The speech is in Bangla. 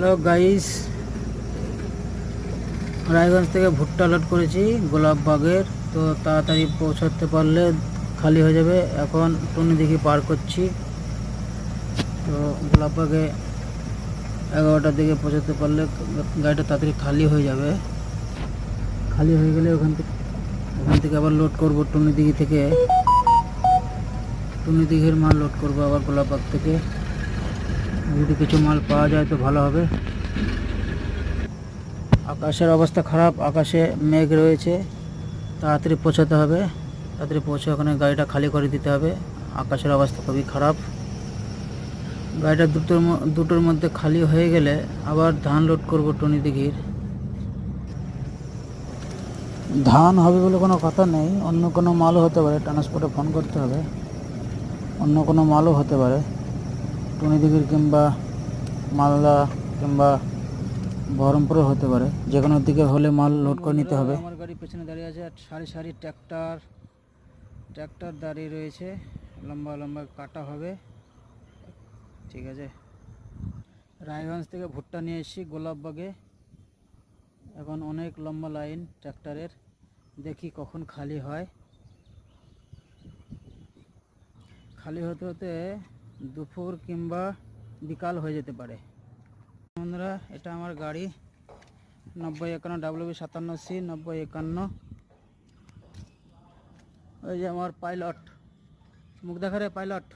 হ্যালো গাইস, রায়গঞ্জ থেকে ভুট্টা লোড করেছি গোলাপবাগের। তো তাড়াতাড়ি পৌঁছাতে পারলে খালি হয়ে যাবে। এখন টুনিদিঘি পার করছি। তো গোলাপবাগে 11টার দিকে পৌঁছাতে পারলে গাড়িটা তাড়াতাড়ি খালি হয়ে যাবে। খালি হয়ে গেলে ওখান থেকে আবার লোড করব টুনিদিঘির মাল লোড করব আবার গোলাপবাগ থেকে। যদি কিছু মাল পাওয়া যায় তো ভালো হবে। আকাশের অবস্থা খারাপ, আকাশে মেঘ রয়েছে। তাড়াতাড়ি পৌঁছাতে হবে, তাড়াতাড়ি পৌঁছে ওখানে গাড়িটা খালি করে দিতে হবে। আকাশের অবস্থা খুবই খারাপ। গাড়িটা দুটোর মধ্যে খালি হয়ে গেলে আবার ধান লোড করব টুনিদিঘির। ধান হবে বলে কোনো কথা নেই, অন্য কোনো মালও হতে পারে। ট্রান্সপোর্টে ফোন করতে হবে, অন্য কোনো মালও হতে পারে। টুনিদিঘির কিংবা মালদা কিংবা বহরমপুরও হতে পারে। যে কোনো দিকে হলে মাল লোড করে নিতে হবে। আমার গাড়ি পেছনে দাঁড়িয়ে আছে, সারি সারি ট্র্যাক্টর দাঁড়িয়ে রয়েছে। লম্বা লম্বা কাটা হবে, ঠিক আছে। রায়গঞ্জ থেকে ভুট্টা নিয়ে এসেছি গোলাপবাগে। এখন অনেক লম্বা লাইন ট্র্যাক্টরের, দেখি কখন খালি হয়। খালি হতে হতে দুপুর কিংবা বিকাল হয়ে যেতে পারে। বন্ধুরা, এটা আমার গাড়ি 9051 WB57C 9051। ওই যে আমার পাইলট, মুখ দেখা রে পাইলট।